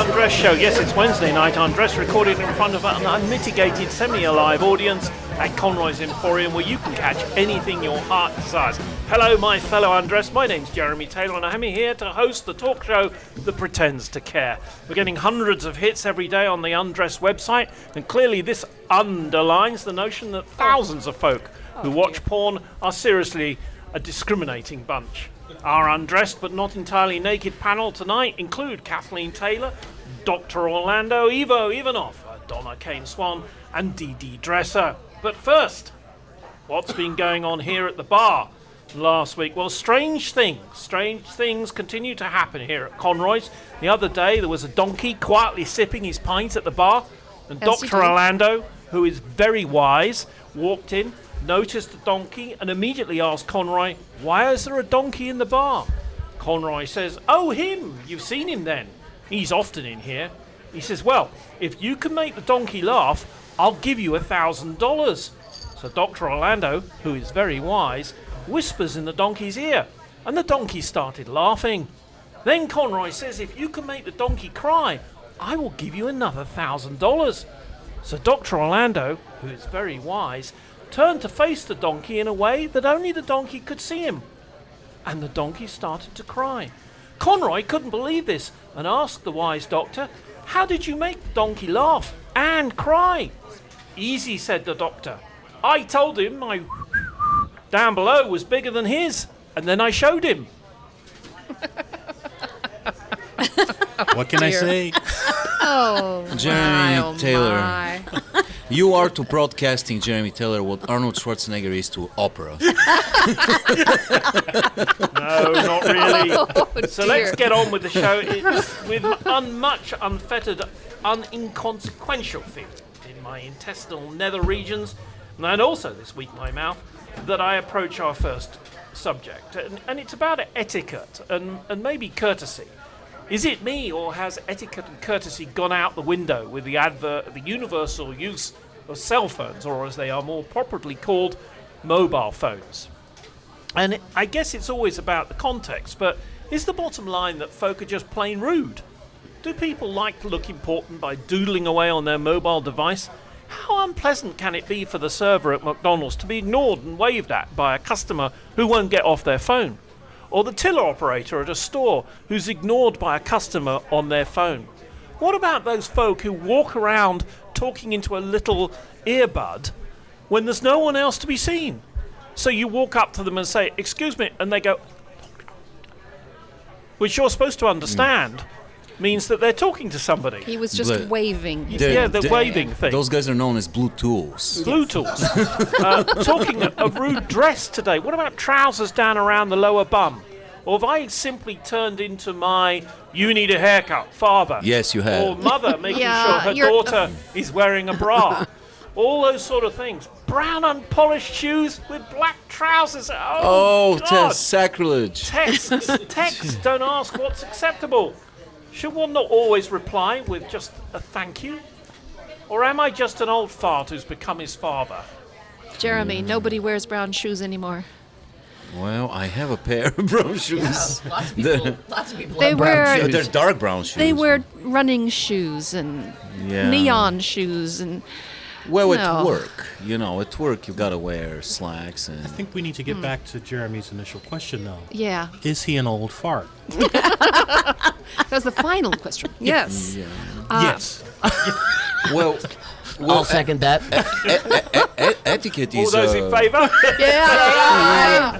Undress Show. Yes, it's Wednesday night. Undress recorded in front of an unmitigated semi-alive audience at Conroy's Emporium, where you can catch anything your heart desires. Hello, my fellow Undress. My name's Jeremy Taylor, and I'm here to host the talk show that pretends to care. We're getting hundreds of hits every day on the Undress website, and clearly this underlines the notion that thousands of folk who watch porn are seriously a discriminating bunch. Our undressed but not entirely naked panel tonight include Kathleen Taylor, Dr. Orlando, Ivo Ivanov, Donna Kane-Swan, and Dede Dresser. But first, what's been going on here at the bar last week? Well, strange things continue to happen here at Conroy's. The other day, there was a donkey quietly sipping his pint at the bar, and Dr. Orlando, who is very wise, walked in, noticed the donkey, and immediately asked Conroy, "Why is there a donkey in the bar?" Conroy says, "Oh, him! You've seen him then. He's often in here." He says, "Well, if you can make the donkey laugh, I'll give you $1,000. So Dr. Orlando, who is very wise, whispers in the donkey's ear, and the donkey started laughing. Then Conroy says, "If you can make the donkey cry, I will give you another $1,000. So Dr. Orlando, who is very wise, turned to face the donkey in a way that only the donkey could see him. And the donkey started to cry. Conroy couldn't believe this and asked the wise doctor, "How did you make the donkey laugh and cry?" "Easy," said the doctor. "I told him my down below was bigger than his, and then I showed him." What can I say? Oh, Jeremy Taylor. my. You are to broadcasting, Jeremy Taylor, what Arnold Schwarzenegger is to opera. No, not really. Oh, So dear. let's get on with the show. It's with much unfettered, inconsequential feeling in my intestinal nether regions, and also this week my mouth, that I approach our first subject. And it's about etiquette and maybe courtesy. Is it me, or has etiquette and courtesy gone out the window with the universal use of cell phones, or as they are more properly called, mobile phones? And I guess it's always about the context, but is the bottom line that folk are just plain rude? Do people like to look important by doodling away on their mobile device? How unpleasant can it be for the server at McDonald's to be ignored and waved at by a customer who won't get off their phone? Or the tiller operator at a store who's ignored by a customer on their phone? What about those folk who walk around talking into a little earbud when there's no one else to be seen? So you walk up to them and say, "Excuse me," and they go, which you're supposed to understand means that they're talking to somebody. He was just waving. The waving thing. Those guys are known as blue tools. Blue tools. Talking of rude dress today, what about trousers down around the lower bum? Or have I simply turned into my "you need a haircut" father? Yes, you have. Or mother making Yeah, sure her you're- daughter is wearing a bra? All those sort of things. Brown unpolished shoes with black trousers. Oh, God. Sacrilege. Texts don't ask what's acceptable. Should one not always reply with just a thank you? Or am I just an old fart who's become his father? Jeremy, nobody wears brown shoes anymore. Well, I have a pair of brown shoes. Lots of people They have brown wear shoes. They're dark brown shoes. they wear running shoes and neon shoes and Well, No. at work, at work you gotta wear slacks and. I think we need to get back to Jeremy's initial question, though. yeah. Is he an old fart? That was the final question. Yes. Yes. Well, I'll second that. etiquette All is those in favour? Yeah.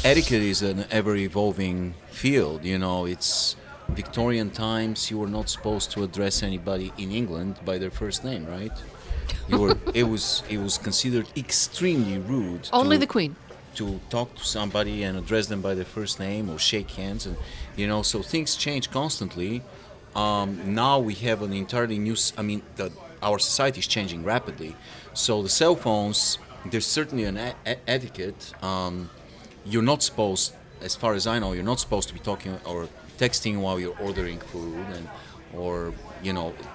etiquette is an ever-evolving field. It's Victorian times. You were not supposed to address anybody in England by their first name, right? It was considered extremely rude. Only the Queen. To talk to somebody and address them by their first name or shake hands, and so things change constantly. Now we have an entirely new. Our society is changing rapidly. So the cell phones, there's certainly an etiquette. You're not supposed, as far as I know, you're not supposed to be talking or texting while you're ordering food, or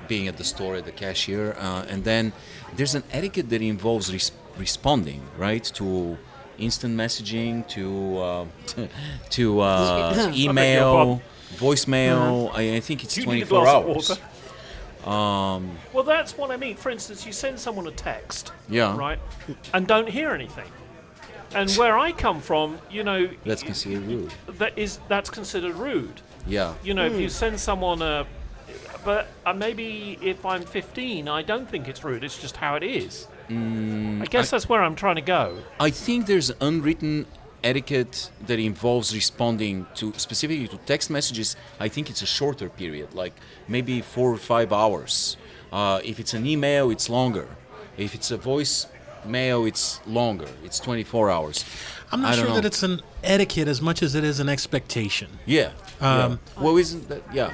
being at the store at the cashier. And then there's an etiquette that involves responding, right, to instant messaging, to email, voicemail, I think it's You need a 24 glass of hours. water. Well, that's what I mean. For instance, you send someone a text, Yeah. right, and don't hear anything. And where I come from, That's considered rude. that's considered rude. Yeah. If you send someone but maybe if I'm 15, I don't think it's rude. It's just how it is. I guess that's where I'm trying to go. I think there's unwritten etiquette that involves responding to specifically to text messages. I think it's a shorter period, like maybe 4 or 5 hours. If it's an email, it's longer. If it's a voicemail, it's longer. It's 24 hours. I'm I not don't sure know. that it's an etiquette as much as it is an expectation. Yeah. Well, isn't that? Yeah.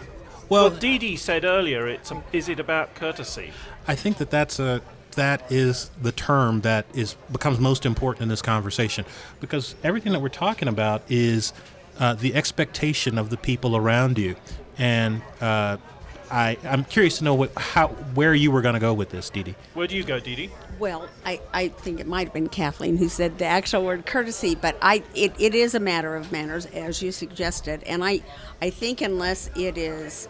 Well, Well, Dede said earlier, is it about courtesy? I think that is the term that becomes most important in this conversation, because everything that we're talking about is the expectation of the people around you, and I'm curious to know where you were going to go with this, Dede. Where do you go, Dede? Well, I think it might have been Kathleen who said the actual word courtesy, but it is a matter of manners, as you suggested. And I think unless it is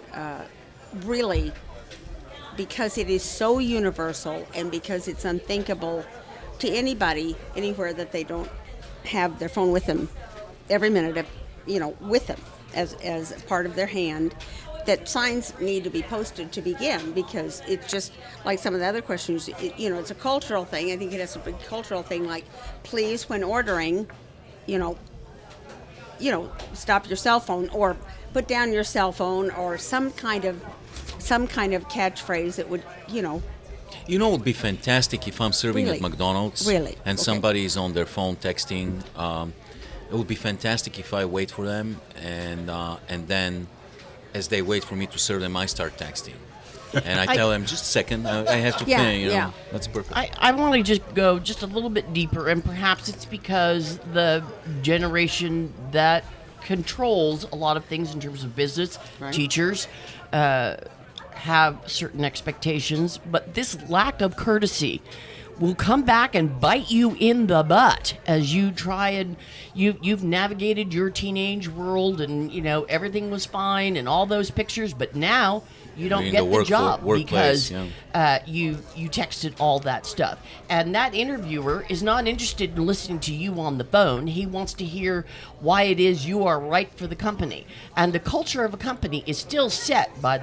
really, because it is so universal and because it's unthinkable to anybody, anywhere, that they don't have their phone with them every minute, with them as part of their hand, that signs need to be posted to begin, because it's just like some of the other questions, it's a cultural thing. I think it has to be a cultural thing, like, please, when ordering, stop your cell phone, or put down your cell phone, or some kind of catchphrase that would, It would be fantastic if I'm serving Really? at McDonald's Really? and Okay. somebody is on their phone texting. It would be fantastic if I wait for them and then, as they wait for me to serve them, I start texting. And I tell them, just a second, I have to Yeah, finish, yeah. That's perfect. I want to just go just a little bit deeper, and perhaps it's because the generation that controls a lot of things in terms of business, Right. teachers, have certain expectations, but this lack of courtesy will come back and bite you in the butt as you try and you've navigated your teenage world, and everything was fine and all those pictures, but now you don't In get the the job workplace, because you texted all that stuff. And that interviewer is not interested in listening to you on the phone. He wants to hear why it is you are right for the company. And the culture of a company is still set by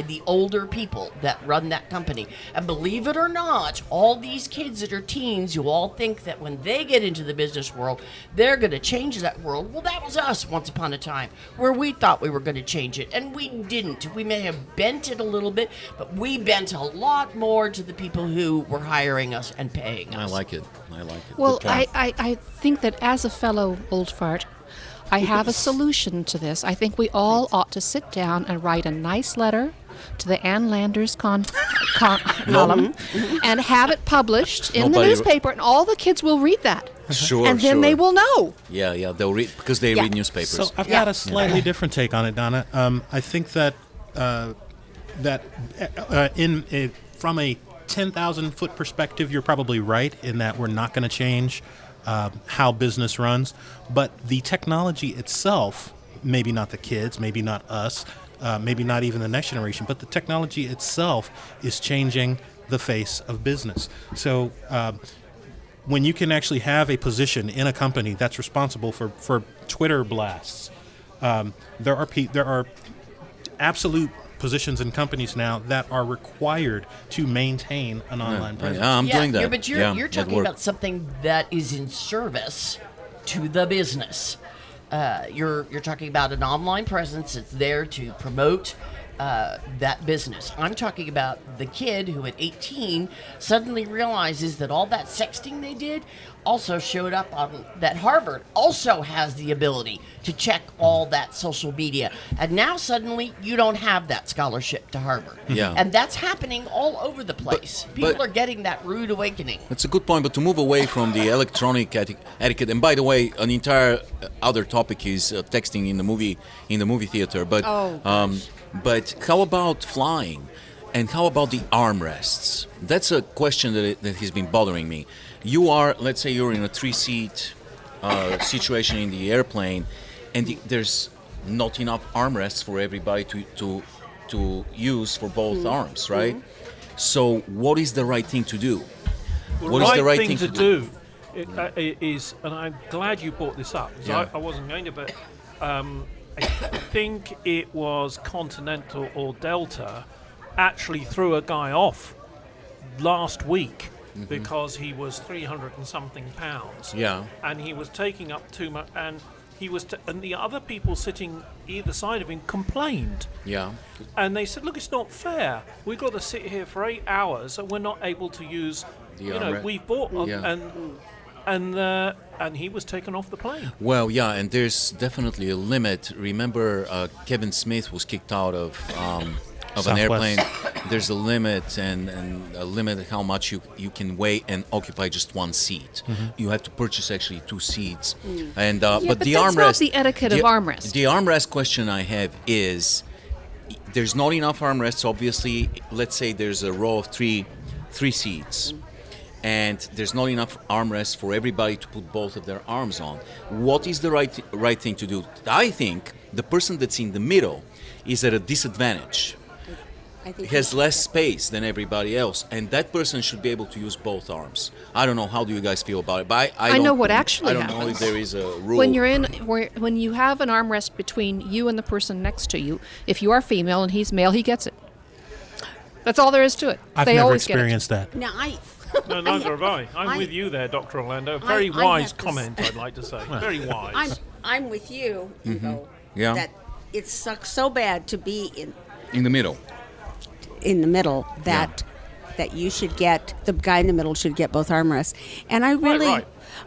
the older people that run that company. And believe it or not, all these kids that are teens who all think that when they get into the business world, they're going to change that world. Well, that was us once upon a time, where we thought we were going to change it, and we didn't. We may have bent it a little bit, but we bent a lot more to the people who were hiring us and paying us. I like it. Well, Good point. I think that as a fellow old fart, I have a solution to this. I think we all ought to sit down and write a nice letter to the Ann Landers column and have it published in the Nobody- newspaper, and all the kids will read that. Sure, And then they will know. Yeah, they'll read, because they read newspapers. So I've got a slightly different take on it, Donna. I think that from a 10,000-foot perspective, you're probably right in that we're not going to change how business runs. But the technology itself, maybe not the kids, maybe not us, maybe not even the next generation, but the technology itself is changing the face of business. So when you can actually have a position in a company that's responsible for Twitter blasts, there are absolute positions in companies now that are required to maintain an online presence. I'm doing that. Yeah, but you're at talking work. about something that is in service to the business. You're talking about an online presence. It's there to promote that business. I'm talking about the kid who at 18 suddenly realizes that all that sexting they did also showed up on that Harvard also has the ability to check all that social media. And now suddenly you don't have that scholarship to Harvard. Yeah. And that's happening all over the place. People but- are getting that rude awakening. That's a good point, but to move away from the electronic etiquette, and by the way, an entire other topic is texting in the movie theater. But but how about flying, and how about the armrests? That's a question that has been bothering me. Let's say you're in a 3-seat situation in the airplane, and there's not enough armrests for everybody to use for both arms, right? So what is the right thing to do? What is the right thing to do? Is, and I'm glad you brought this up, because Yeah. I wasn't going to, but I think it was Continental or Delta actually threw a guy off last week because he was 300 and something pounds. Yeah. And he was taking up too much, and he was, and the other people sitting either side of him complained. Yeah. And they said, look, it's not fair. We've got to sit here for 8 hours and we're not able to use, we've bought, Yeah. and he was taken off the plane. Well, yeah, and there's definitely a limit. Remember, Kevin Smith was kicked out of an Southwest. airplane. There's a limit, and a limit how much you can weigh and occupy just one seat. You have to purchase actually 2 seats. And but the that's armrest. not the etiquette of armrest. The armrest question I have is, there's not enough armrests. Obviously, let's say there's a row of three seats. And there's not enough armrests for everybody to put both of their arms on. What is the right thing to do? I think the person that's in the middle is at a disadvantage. I think He has less space than everybody else, and that person should be able to use both arms. I don't know. How do you guys feel about it? But I know don't- what actually I don't know happens. if there is a rule. When you have an armrest between you and the person next to you, if you are female and he's male, he gets it. That's all there is to it. I've they never always get it. experienced that. Now No, neither have I. I'm I- with you there, Dr. Orlando. Very I wise have to comment, I'd like to say. Very wise. I'm with you, Evo, Yeah. that it sucks so bad to be in the middle. in the middle that you should get, the guy in the middle should get both armrests. And I really, right.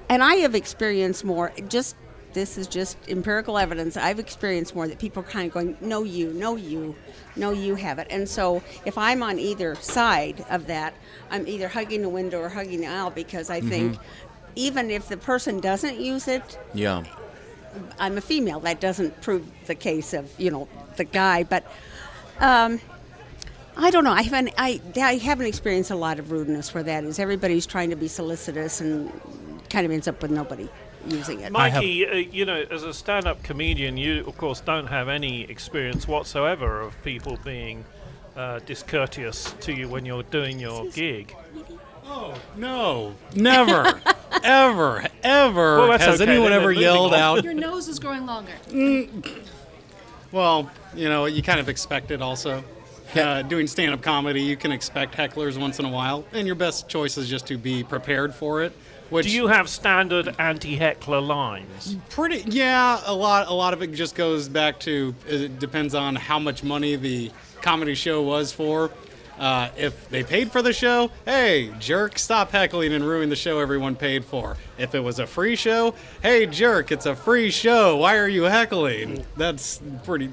and I have experienced more, this is just empirical evidence, I've experienced more that people are kind of going, no you have it. And so if I'm on either side of that, I'm either hugging the window or hugging the aisle, because I think even if the person doesn't use it, Yeah. I'm a female. That doesn't prove the case of, the guy. But I don't know. I haven't experienced a lot of rudeness where that is. Everybody's trying to be solicitous and kind of ends up with nobody using it. Mikey, as a stand-up comedian, you, of course, don't have any experience whatsoever of people being discourteous to you when you're doing your gig. Oh, no. Never. ever. Well, that's Has okay, anyone then ever moving yelled on. out? Your nose is growing longer. Well, you kind of expect it also. Doing stand-up comedy, you can expect hecklers once in a while, and your best choice is just to be prepared for it. Which Do you have standard anti-heckler lines? a lot of it just goes back to, it depends on how much money the comedy show was for. If they paid for the show, hey, jerk, stop heckling and ruin the show everyone paid for. If it was a free show, hey, jerk, it's a free show. Why are you heckling? That's pretty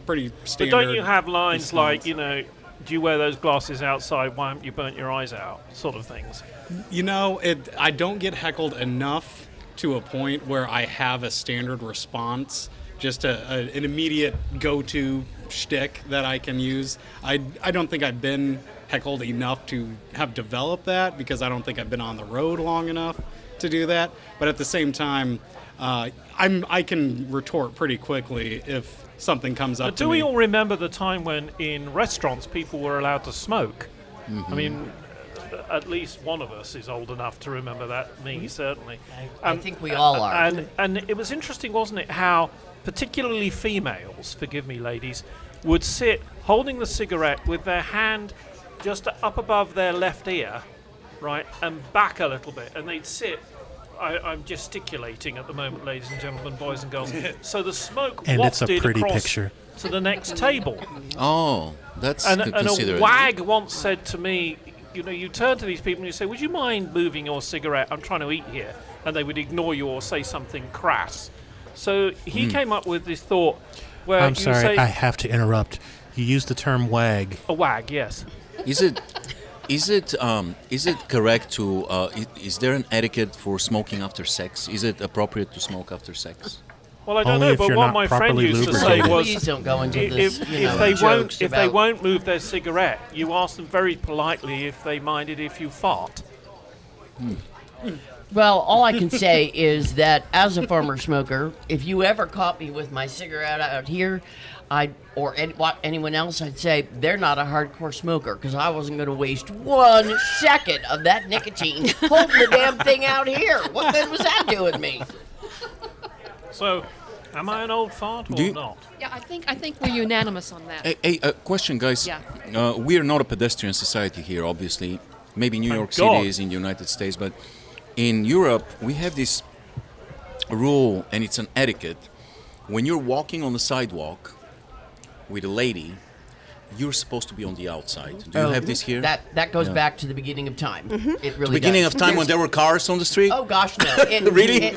standard. But don't you have lines response. like, do you wear those glasses outside? Why haven't you burnt your eyes out? Sort of things. I don't get heckled enough to a point where I have a standard response, just an immediate go-to shtick that I can use. I don't think I've been heckled enough to have developed that, because I don't think I've been on the road long enough to do that. But at the same time, I can retort pretty quickly if something comes up But to do me. we all remember the time when in restaurants people were allowed to smoke? I mean, at least one of us is old enough to remember that, me certainly. I think we all are. And it was interesting, wasn't it, how particularly females, forgive me ladies, would sit holding the cigarette with their hand just up above their left ear, right, and back a little bit, and they'd sit. I'm gesticulating at the moment, ladies and gentlemen, boys and girls. So the smoke And it's a wafted pretty across picture. to the next table. Oh, that's And a considerate. wag once said to me, you turn to these people and you say, would you mind moving your cigarette? I'm trying to eat here. And they would ignore you or say something crass. So he came up with this thought where I'm you sorry, say, I have to interrupt. You used the term wag. a wag, yes. Is it correct to? Is there an etiquette for smoking after sex? Is it appropriate to smoke after sex? Well, I don't Only know, if but you're what not my friend properly used to say lubricated. was, Please don't go into this. if they won't move their cigarette, you ask them very politely if they minded if you fart. Well, all I can say is that as a former smoker, if you ever caught me with my cigarette out here, anyone else, I'd say they're not a hardcore smoker because I wasn't going to waste 1 second of that nicotine holding the damn thing out here. What good was that doing me? So, am I an old fart or not? Yeah, I think we're unanimous on that. Hey, question, guys. Yeah. We are not a pedestrian society here, obviously. Maybe New York God. City is in the United States, but in Europe, we have this rule, and it's an etiquette. When you're walking on the sidewalk with a lady, you're supposed to be on the outside. Do you have this here? That goes back to the beginning of time. It really Beginning does. of time when there were cars on the street? Oh gosh, no! Really?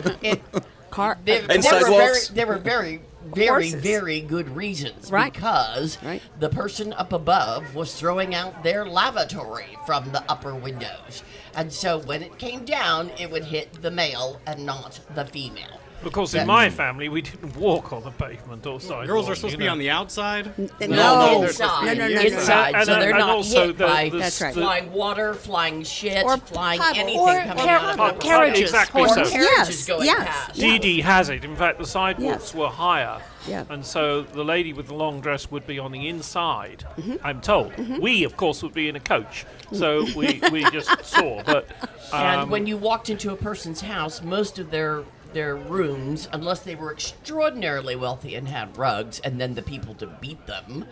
There were very, Horses. very good reasons. Right. Because Right. the person up above was throwing out their lavatory from the upper windows. And so when it came down, it would hit the male and not the female. Because in my family, we didn't walk on the pavement or sidewalk. Girls are supposed to be on the outside. No, Inside. no. Inside. And- so they're and not also hit the- by the- That's right. flying water, flying shit, Or flying puddle. anything Or coming out of the road. carriages, Exactly Or so. horses. carriages Yes, going yes. past. Dede has it. In fact, the sidewalks Yes. were higher. Yeah. And so the lady with the long dress would be on the inside, I'm told. We, of course, would be in a coach. So we just saw. But And when you walked into a person's house, most of their rooms, unless they were extraordinarily wealthy and had rugs, and then the people to beat them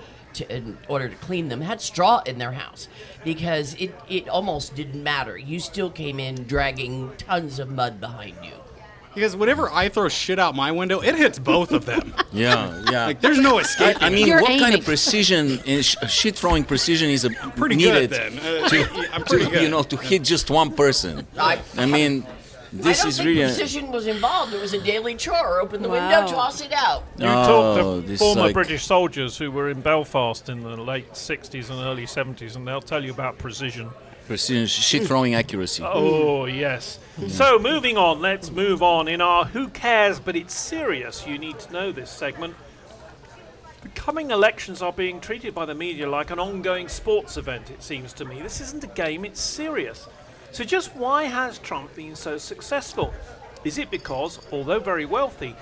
in order to clean them had straw in their house, because it almost didn't matter. You still came in dragging tons of mud behind you. Because whenever I throw shit out my window, it hits both of them. Yeah. Like, there's no escape. I mean, You're what kind aiming. of precision, shit throwing precision is pretty needed good then. I'm pretty good. to hit just one person? I mean, this I don't is think really... precision was involved. It was a daily chore. Open the window, Wow. toss it out. you talk to this, former like- British soldiers who were in Belfast in the late 60s and early 70s, and they'll tell you about precision. Precision, shit throwing accuracy. Oh, yes. So, moving on, let's move on. In our Who Cares But It's Serious, you need to know this segment. The coming elections are being treated by the media like an ongoing sports event, it seems to me. This isn't a game, it's serious. So just why has Trump been so successful? Is it because, although very wealthy,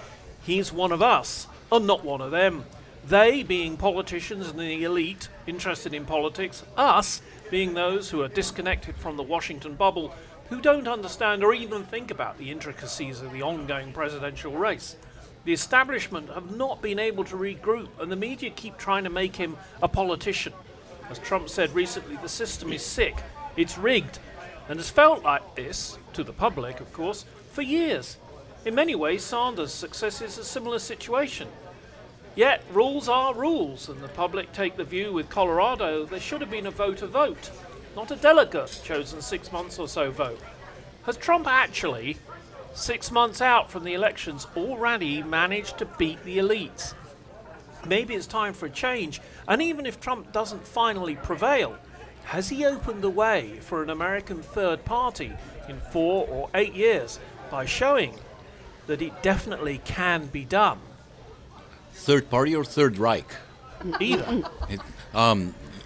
he's one of us and not one of them? They being politicians and the elite interested in politics, us being those who are disconnected from the Washington bubble, who don't understand or even think about the intricacies of the ongoing presidential race. The establishment have not been able to regroup, and the media keep trying to make him a politician. As Trump said recently, the system is sick, it's rigged, and has felt like this, to the public of course, for years. In many ways, Sanders' success is a similar situation. Yet, rules are rules, and the public take the view with Colorado there should have been a vote, not a delegate chosen 6 months or so vote. Has Trump actually, 6 months out from the elections, already managed to beat the elites? Maybe it's time for a change, and even if Trump doesn't finally prevail, has he opened the way for an American third party in 4 or 8 years by showing that it definitely can be done? Third party or Third Reich? Either.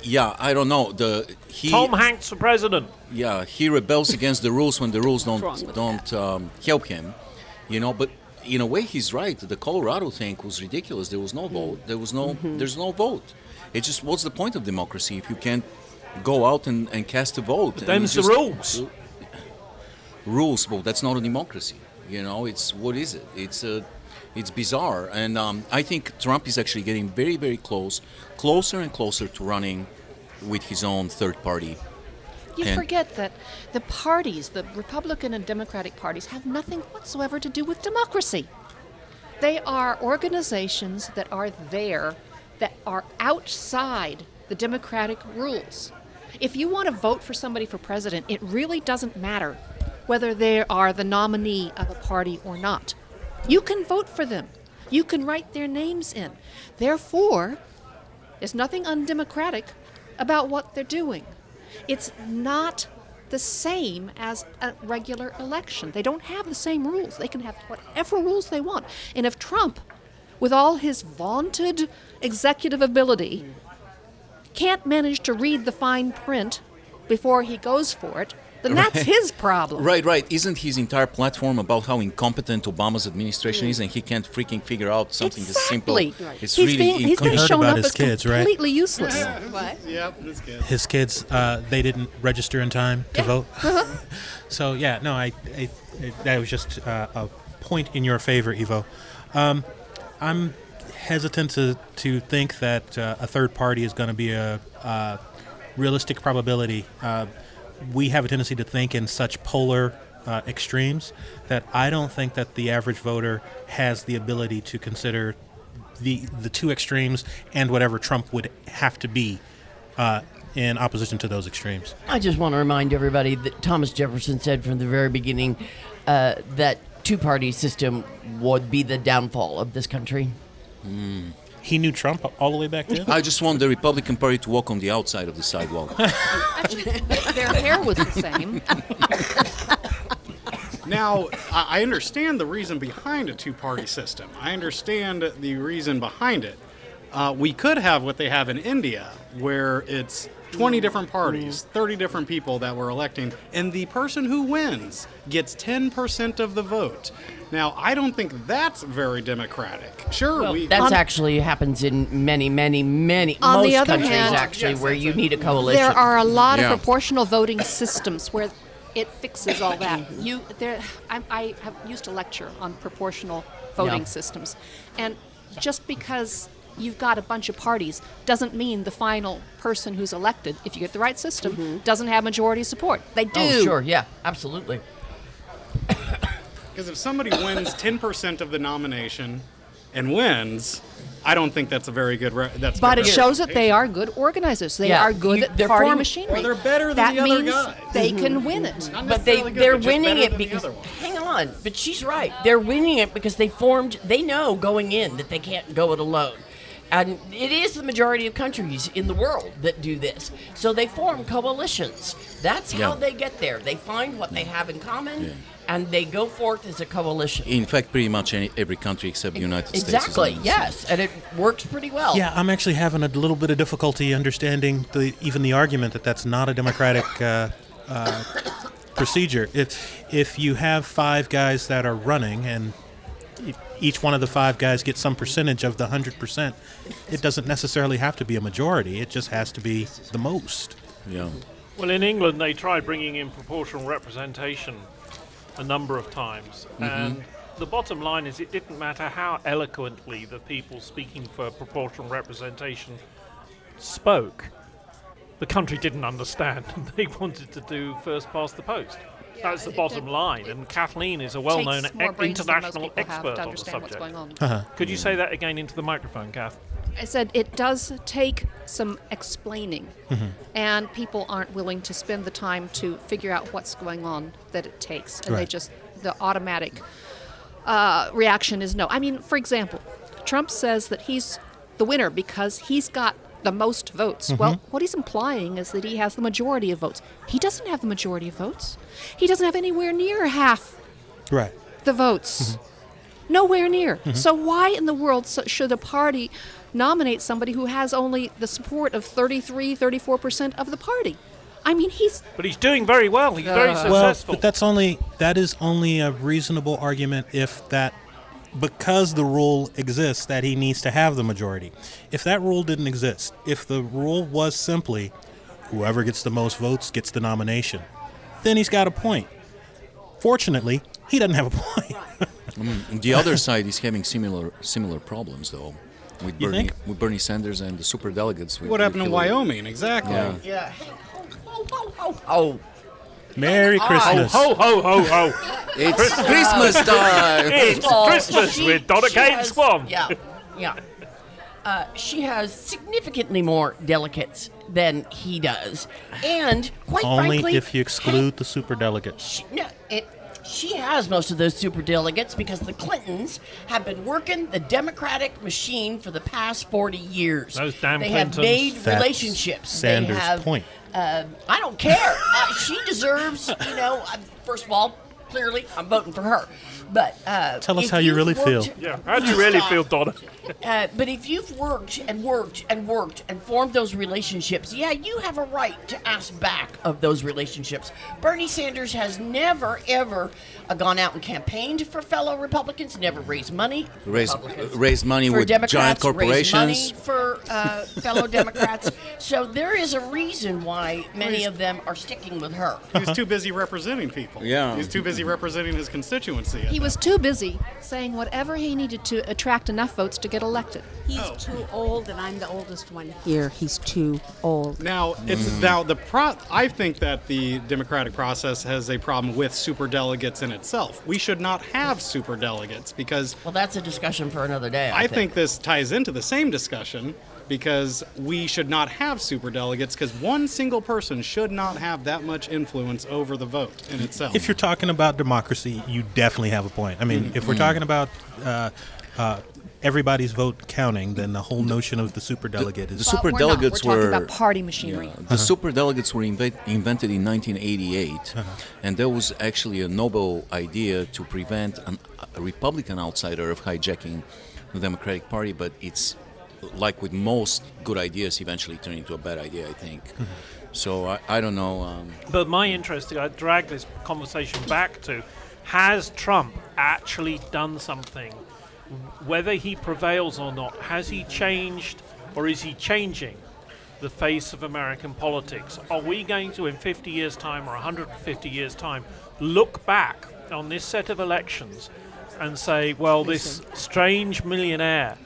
Yeah, I don't know. Tom Hanks for president. Yeah, he rebels against the rules when the rules don't help him, But in a way, he's right. The Colorado thing was ridiculous. There was no vote. There's no vote. It's just, what's the point of democracy if you can't go out and cast a vote? But them's the rules. Rules, but that's not a democracy. It's what is it? It's bizarre, and I think Trump is actually getting very, very closer and closer to running with his own third party. You And- forget that the parties, the Republican and Democratic parties, have nothing whatsoever to do with democracy. They are organizations that are there, that are outside the democratic rules. If you want to vote for somebody for president, it really doesn't matter whether they are the nominee of a party or not. You can vote for them. You can write their names in. Therefore, there's nothing undemocratic about what they're doing. It's not the same as a regular election. They don't have the same rules. They can have whatever rules they want. And if Trump, with all his vaunted executive ability, can't manage to read the fine print before he goes for it, then that's his problem. Right. Isn't his entire platform about how incompetent Obama's administration is, and he can't freaking figure out something as simple? Exactly. It's He's really been heard shown about up his as kids, right? completely useless. What? Yep, that's good. His kids, they didn't register in time to vote. So yeah, no, I that was just a point in your favor, Ivo. I'm hesitant to think that a third party is going to be a realistic probability. We have a tendency to think in such polar extremes that I don't think that the average voter has the ability to consider the two extremes and whatever Trump would have to be in opposition to those extremes. I just want to remind everybody that Thomas Jefferson said from the very beginning that two-party system would be the downfall of this country. He knew Trump all the way back then? I just want the Republican Party to walk on the outside of the sidewalk. Actually, their hair was the same. Now, I understand the reason behind a two-party system. I understand the reason behind it. We could have what they have in India, where it's 20 different parties, 30 different people that we're electing, and the person who wins gets 10% of the vote. Now, I don't think that's very democratic. Sure, Well, we... that's actually happens in many, On the most other countries, hand- actually, Yes, where that's you it. need a coalition. There are a lot Yeah. of proportional voting systems where it fixes all that. I have used to lecture on proportional voting Yeah. systems, and just because you've got a bunch of parties doesn't mean the final person who's elected, if you get the right system, doesn't have majority support. They do. Oh, sure, yeah, absolutely. Because if somebody wins 10% of the nomination and wins, I don't think that's a very good... that's But good it shows that they representation. are good organizers. They Yeah, are good you- at they're party form- machinery. Or they're better than that the other means guys. they can win it. Not But necessarily good, they're but just winning better it than the because other one. hang on, but she's right. They're winning it because they know going in that they can't go it alone. And it is the majority of countries in the world that do this. So they form coalitions. That's how Yeah. they get there. They find what they have in common Yeah. and they go forth as a coalition. In fact, pretty much every country except the United States. is Exactly, on this. yes. And it works pretty well. Yeah, I'm actually having a little bit of difficulty understanding even the argument that that's not a democratic procedure. If you have five guys that are running and each one of the five guys gets some percentage of the 100%, it doesn't necessarily have to be a majority. It just has to be the most. Yeah. Well, in England, they tried bringing in proportional representation a number of times. And the bottom line is it didn't matter how eloquently the people speaking for proportional representation spoke. The country didn't understand. They wanted to do first past the post. That's the bottom line. And Kathleen is a well-known Takes more brains than most international people have expert to on the understand what's subject. going on. Could you say that again into the microphone, Kath? I said it does take some explaining, and people aren't willing to spend the time to figure out what's going on that it takes, and Right. the automatic reaction is no. I mean, for example, Trump says that he's the winner because he's got the most votes. Well, what he's implying is that he has the majority of votes. He doesn't have the majority of votes. He doesn't have anywhere near half Right. the votes. Nowhere near. So why in the world should a party nominate somebody who has only the support of 33, 34% of the party? I mean, But he's doing very well. He's very Well, successful. but that is only a reasonable argument if that, because the rule exists, that he needs to have the majority. If that rule didn't exist, if the rule was simply whoever gets the most votes gets the nomination, then he's got a point. Fortunately, he doesn't have a point. The other side is having similar problems, though, with You think? Bernie Sanders and the superdelegates. What happened in Wyoming? Exactly. Yeah. Yeah. Oh. Merry Christmas. Ho, ho, ho, ho. It's Christmas time! It's Well, Christmas she- with Donna she has- Kane-Swan. Yeah. She has significantly more delegates than he does, and quite Only frankly, if you exclude the superdelegates. she has most of those superdelegates because the Clintons have been working the Democratic machine for the past 40 years. Those damn they have Clintons. made That's relationships. Sanders' they have, point. I don't care. She deserves, first of all, clearly, I'm voting for her. But Tell us if how you you've really feel. worked Yeah, how do you really feel, Donna? But if you've worked and worked and worked and formed those relationships, yeah, you have a right to ask back of those relationships. Bernie Sanders has never, ever gone out and campaigned for fellow Republicans, never raised money. Raise money For with Democrats, giant raise money corporations. for fellow Democrats. So there is a reason why many of them are sticking with her. He's too busy representing people. Yeah. He's too busy representing his constituency. He was too busy saying whatever he needed to attract enough votes to get elected. He's too old, and I'm the oldest one here. He's too old. Now I think that the democratic process has a problem with superdelegates in itself. We should not have superdelegates because Well, that's a discussion for another day. I think this ties into the same discussion because we should not have superdelegates because one single person should not have that much influence over the vote in itself. If you're talking about democracy, you definitely have a point. I mean, if we're talking about everybody's vote counting, then the whole notion of the superdelegate is. The But superdelegates we're were talking about party machinery. The superdelegates were invented in 1988, and there was actually a noble idea to prevent a Republican outsider of hijacking the Democratic Party, but it's like with most good ideas, eventually turned into a bad idea, I think. So I don't know. But my interest, I drag this conversation back to, has Trump actually done something? Whether he prevails or not, has he changed or is he changing the face of American politics? Are we going to, in 50 years' time or 150 years' time, look back on this set of elections and say, well, this strange millionaire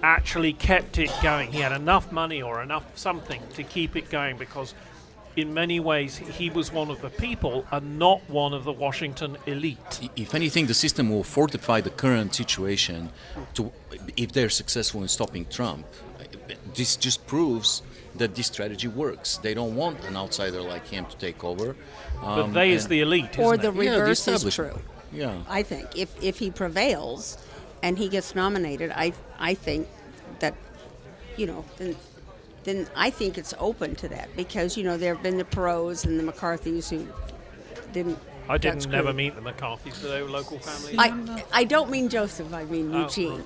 actually kept it going. He had enough money or enough something to keep it going because in many ways he was one of the people and not one of the Washington elite. If anything, the system will fortify the current situation if they're successful in stopping Trump. This just proves that this strategy works. They don't want an outsider like him to take over. But they is the elite, Or isn't the it? reverse is establishment. true. Yeah. I think if he prevails and he gets nominated, I think that, then I think it's open to that because, there have been the Perot's and the McCarthys who didn't. I got didn't never screwed. meet the McCarthys, but they were local families. I don't mean Joseph, I mean Eugene.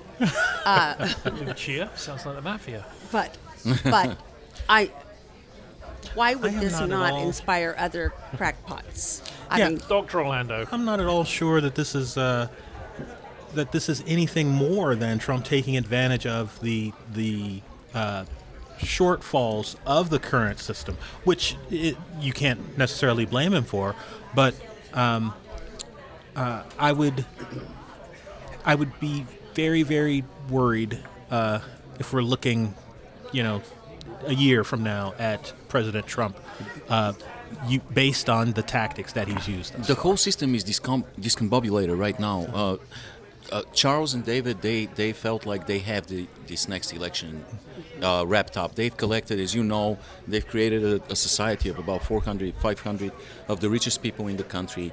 Lucia sounds like the mafia. But why would I am this not at not all- inspire other crackpots? I Yeah. mean, Dr. Orlando. I'm not at all sure that this is anything more than Trump taking advantage of the shortfalls of the current system, which you can't necessarily blame him for. But I would be very, very worried if we're looking, a year from now at President Trump, based on the tactics that he's used. The whole system is discombobulated right now. Charles and David, they felt like they have this next election wrapped up. They've collected, as you know, they've created a society of about 400, 500 of the richest people in the country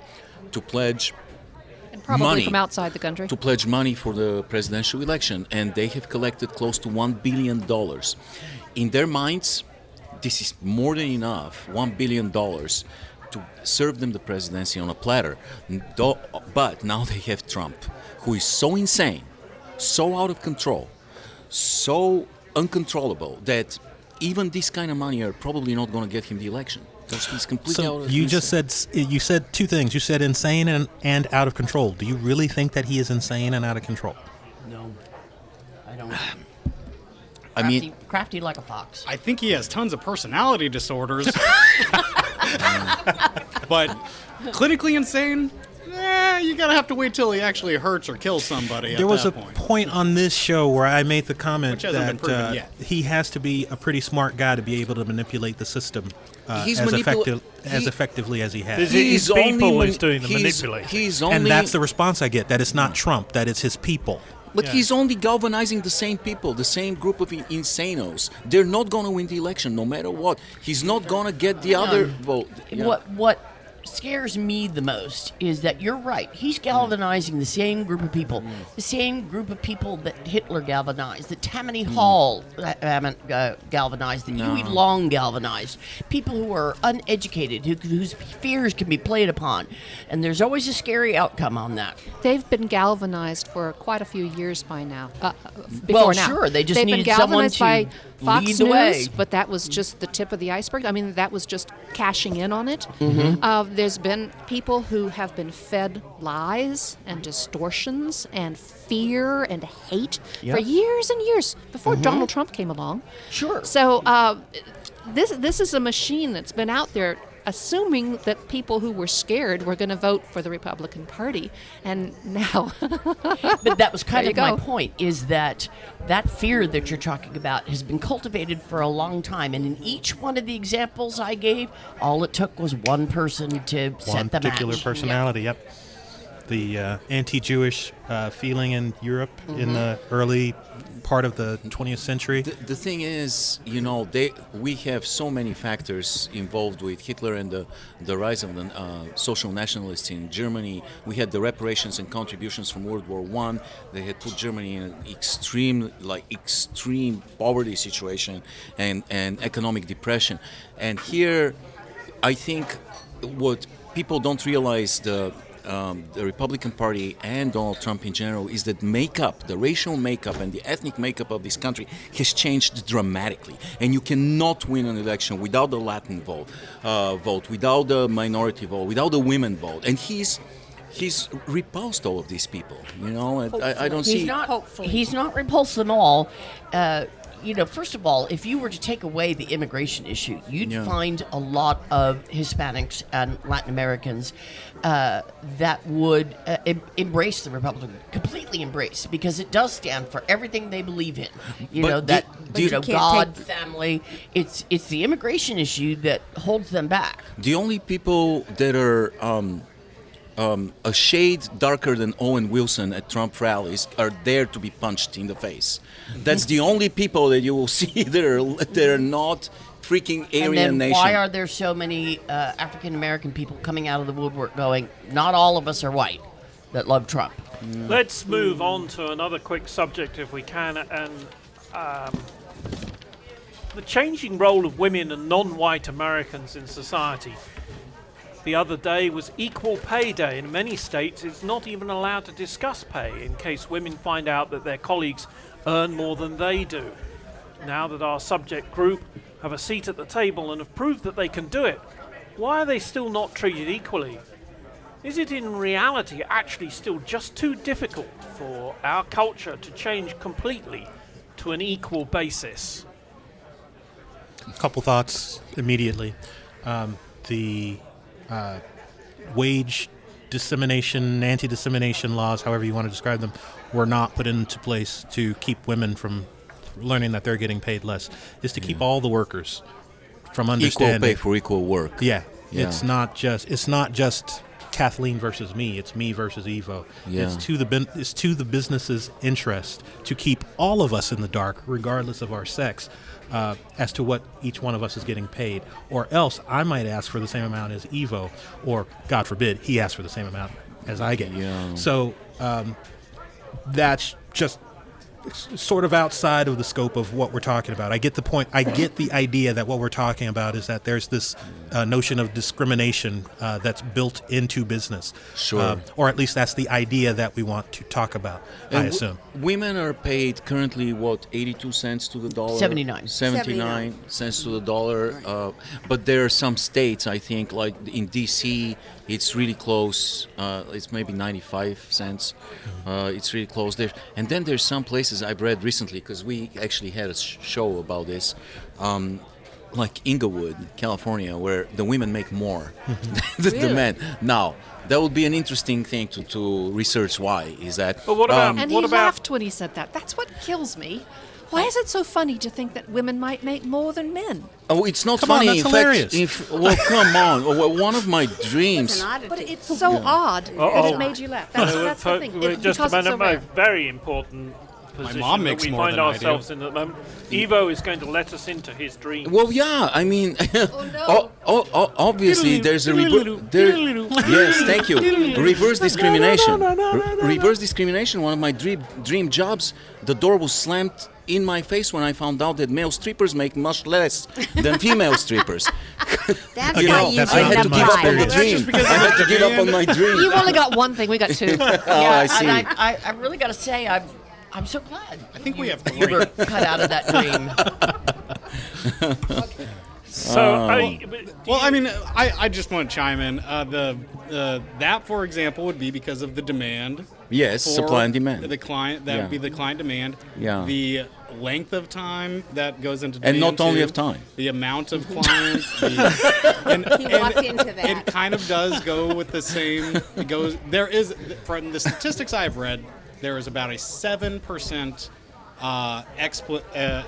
to pledge And probably money from outside the country. to pledge money for the presidential election, and they have collected close to $1 billion. In their minds, this is more than enough, $1 billion, to serve them the presidency on a platter. But now they have Trump, who is so insane, so out of control, so uncontrollable that even this kind of money are probably not going to get him the election. Because he's completely out So of you just said two things. You said insane and out of control. Do you really think that he is insane and out of control? No, I don't. I mean, crafty like a fox. I think he has tons of personality disorders. But clinically insane, you gotta have to wait till he actually hurts or kills somebody. There was a point. point on this show where I made the comment Which hasn't been that proven yet. he has to be a pretty smart guy to be able to manipulate the system He's as manipula- effectively as he has. Is it his people who's doing the he's- manipulating? He's only, And that's the response I get, that it's not Trump, that it's his people. But he's only galvanizing the same people, the same group of insanos. They're not going to win the election no matter what. He's not going to get the other vote. Yeah. What scares me the most is that you're right. He's galvanizing the same group of people, the same group of people that Hitler galvanized, that Tammany Hall galvanized, that Huey Long galvanized, people who are uneducated, whose fears can be played upon. And there's always a scary outcome on that. They've been galvanized for quite a few years by now. Before now. Sure. They just They've needed been someone galvanized to by Fox lead the News, way. but that was just the tip of the iceberg. I mean, that was just cashing in on it. There's been people who have been fed lies and distortions and fear and hate for years and years before Donald Trump came along. Sure. So this is a machine that's been out there assuming that people who were scared were going to vote for the Republican Party, and now But that was kind There of you my go. point, is that fear that you're talking about has been cultivated for a long time. And in each one of the examples I gave, all it took was one person to One set the particular match. personality, yep. The anti-Jewish feeling in Europe in the early part of the 20th century. The thing is, we have so many factors involved with Hitler and the rise of the social nationalists in Germany. We had the reparations and contributions from World War I. They had put Germany in an extreme poverty situation and economic depression. And here, I think what people don't realize, the Republican Party and Donald Trump in general, is that the racial makeup and the ethnic makeup of this country has changed dramatically. And you cannot win an election without the Latin vote, without the minority vote, without the women vote. And he's repulsed all of these people. I don't see. He's not repulsed them all. First of all, if you were to take away the immigration issue, you'd find a lot of Hispanics and Latin Americans that would embrace the Republican, completely embrace, because it does stand for everything they believe in. God, family. It's the immigration issue that holds them back. The only people that are a shade darker than Owen Wilson at Trump rallies are there to be punched in the face. That's the only people that you will see that are not freaking Aryan And then nation. why are there so many African American people coming out of the woodwork going, not all of us are white, that love Trump? Let's move on to another quick subject if we can, and the changing role of women and non-white Americans in society. The other day was Equal Pay Day. In many states, it's not even allowed to discuss pay in case women find out that their colleagues earn more than they do. Now that our subject group have a seat at the table and have proved that they can do it, why are they still not treated equally? Is it in reality actually still just too difficult for our culture to change completely to an equal basis? A couple thoughts immediately. The wage dissemination, anti-dissemination laws, however you want to describe them, were not put into place to keep women from learning that they're getting paid less. It's to keep all the workers from understanding. Equal pay for equal work. Yeah. It's not just Kathleen versus me. It's me versus Evo. Yeah. It's to the business's interest to keep all of us in the dark, regardless of our sex, as to what each one of us is getting paid. Or else I might ask for the same amount as Evo, or God forbid, he asks for the same amount as I get. Yeah. So that's just sort of outside of the scope of what we're talking about. I get the point. I get the idea that what we're talking about is that there's this notion of discrimination that's built into business. Sure. Or at least that's the idea that we want to talk about, I assume. Women are paid currently, 82 cents to the dollar? 79. 79 cents to the dollar. But there are some states, I think, like in D.C., it's really close. It's maybe 95 cents. It's really close there. And then there's some places I've read recently, because we actually had a show about this, like Inglewood, California, where the women make more than the men. Now, that would be an interesting thing to research. Why is that? But what about And he laughed when he said that. That's what kills me. Why is it so funny to think that women might make more than men? Oh, it's not Come on, funny. that's in hilarious. fact, well, come on. Well, one of my dreams. It's an oddity. But it's so odd that it made you laugh. That's the thing. Just Because a it's so minute, rare. very important position mom that makes we more find than I do. ourselves in at the moment. Evo is going to let us into his dreams. Well, yeah, I mean, no. obviously there's a yes, thank you. Reverse discrimination. Reverse discrimination. One of my dream jobs. The door was slammed in my face when I found out that male strippers make much less than female strippers. That's You why know, you that's I bring had to the give up on pride. the dream. I had to give up on my dream. You've only got one thing. We got two. I see. And I really got to say, I'm so glad. I think we have You were three. cut out of that dream. So, Well, I mean, I just want to chime in. That, for example, would be because of the demand. Yes, for supply and demand. The client, that Yeah. would be the client demand. Yeah. The length of time that goes into And demand not only too, of time. the amount of clients. He walked into that. It kind of does go with the same. It goes. There is, from the statistics I've read, there is about a 7%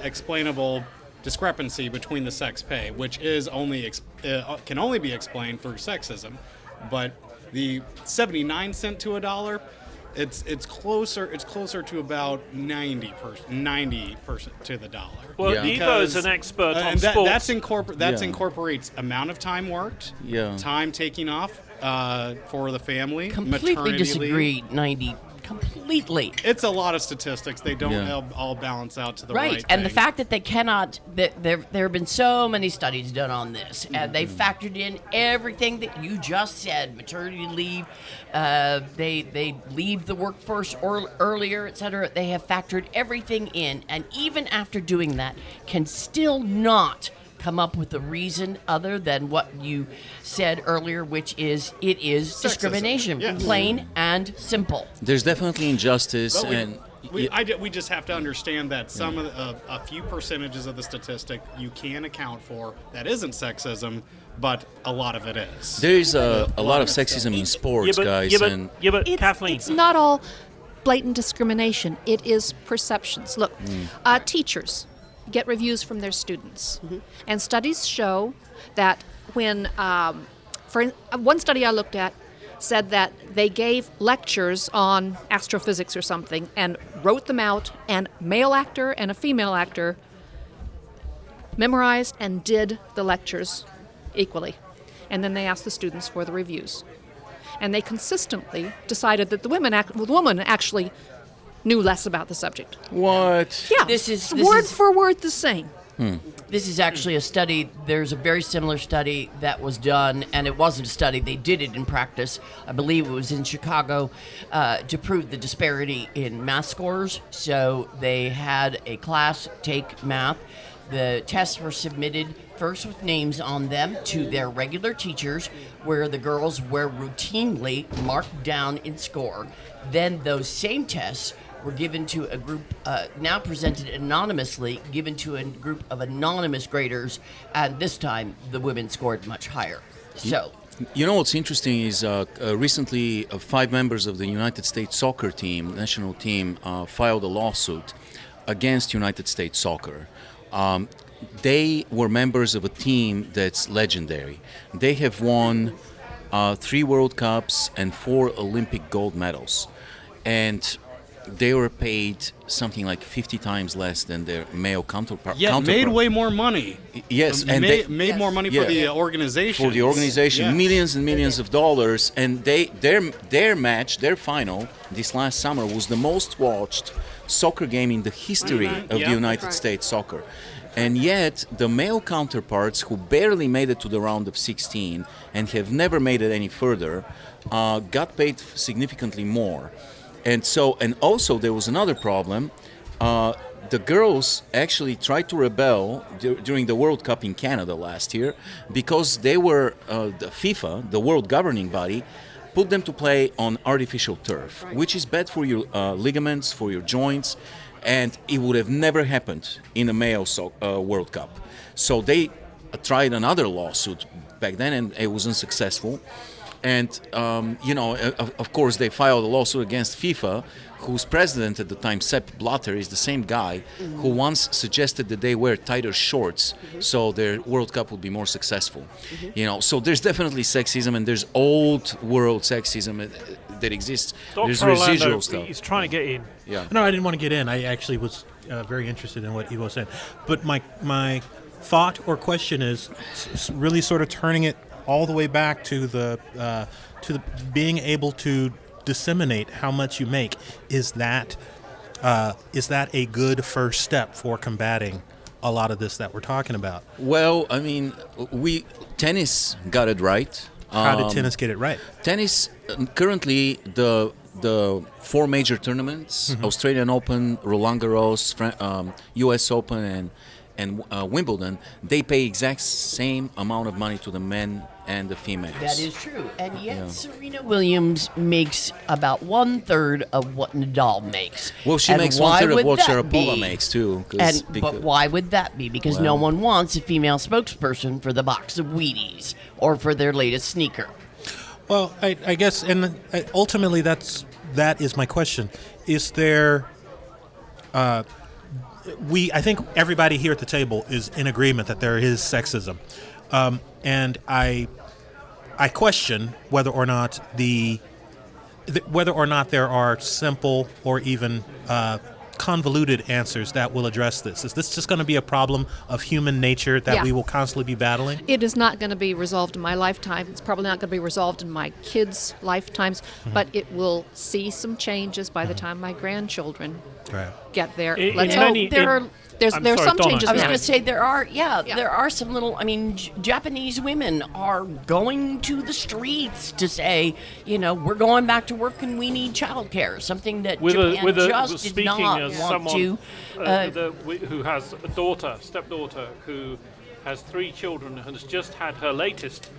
explainable discrepancy between the sex pay, which is can only be explained through sexism. But the 79 cent to $1, it's closer to about 90% to the dollar. well, Yeah. Evo is an expert on and sports. that Yeah. incorporates amount of time worked, Yeah. time taking off for the family, Completely maternity disagree, leave. 90. Completely. It's a lot of statistics. They don't Yeah. all balance out to the Right, right and the thing. fact that they cannot, that there have been so many studies done on this, and they factored in everything that you just said: maternity leave, they leave the workforce earlier, etc. They have factored everything in, and even after doing that, can still not come up with a reason other than what you said earlier, which is it is discrimination, yeah. plain and simple. There's definitely injustice, But and we just have to understand that some of a few percentages of the statistic you can account for that isn't sexism, but a lot of it is. there is a lot of sexism in sports, guys, and Kathleen. It's not all blatant discrimination. It is perceptions. Look, teachers get reviews from their students, and studies show that when, one study I looked at said that they gave lectures on astrophysics or something and wrote them out, and male actor and a female actor memorized and did the lectures equally, and then they asked the students for the reviews, and they consistently decided that the woman actually knew less about the subject. what? Yeah, This is word for word the same. This is actually a study. There's a very similar study that was done, and it wasn't a study. They did it in practice. I believe it was in Chicago to prove the disparity in math scores. So they had a class take math. The tests were submitted first with names on them to their regular teachers, where the girls were routinely marked down in score. Then those same tests were given to a group, now presented anonymously, given to a group of anonymous graders, and this time the women scored much higher. So, You know what's interesting is recently 5 members of the United States soccer team, national team, filed a lawsuit against United States soccer. They were members of a team that's legendary. They have won 3 World Cups and 4 Olympic gold medals. And they were paid something like 50 times less than their male counterpart. Yeah, made way more money. Yes, and they made more money Yeah. for the organization. for the organization, Yes. millions and millions of dollars, and their match, their final this last summer was the most watched soccer game in the history of Yeah. the United States soccer. And yet, the male counterparts who barely made it to the round of 16 and have never made it any further got paid significantly more. And also there was another problem. The girls actually tried to rebel during the World Cup in Canada last year because they were the FIFA, the world governing body, put them to play on artificial turf, which is bad for your ligaments, for your joints, and it would have never happened in a male World Cup. So they tried another lawsuit back then, and it was unsuccessful. And, of course, they filed a lawsuit against FIFA, whose president at the time, Sepp Blatter, is the same guy who once suggested that they wear tighter shorts so their World Cup would be more successful. So there's definitely sexism, and there's old world sexism that exists. Dr. There's Orlando, residual stuff. he's trying to get in. Yeah. No, I didn't want to get in. I actually was very interested in what Ivo said. But my thought or question is really sort of turning it all the way back to the being able to disseminate how much you make. Is that a good first step for combating a lot of this that we're talking about? Well, I mean, tennis got it right. How did tennis get it right? Tennis, currently, the four major tournaments, Australian Open, Roland Garros, US Open, and Wimbledon, they pay exact same amount of money to the men and the females. That is true. And yet Serena Williams makes about 1/3 of what Nadal makes. Well, she And makes why 1/3 of would what that Sharapova be? makes, too. But why would that be? Because no one wants a female spokesperson for the box of Wheaties or for their latest sneaker. Well, I guess, and ultimately that is my question. Is there... I think everybody here at the table is in agreement that there is sexism, and I question whether or not there are simple or even convoluted answers that will address this. Is this just going to be a problem of human nature that we will constantly be battling? It is not going to be resolved in my lifetime. It's probably not going to be resolved in my kids' lifetimes, but it will see some changes by the time my grandchildren get there. Let's hope there are some Donna, changes I was now. going to say there are some little. I mean, Japanese women are going to the streets to say, we're going back to work and we need childcare. Something that Japan just did not as want someone to. who has a stepdaughter, who has 3 children, and has just had her latest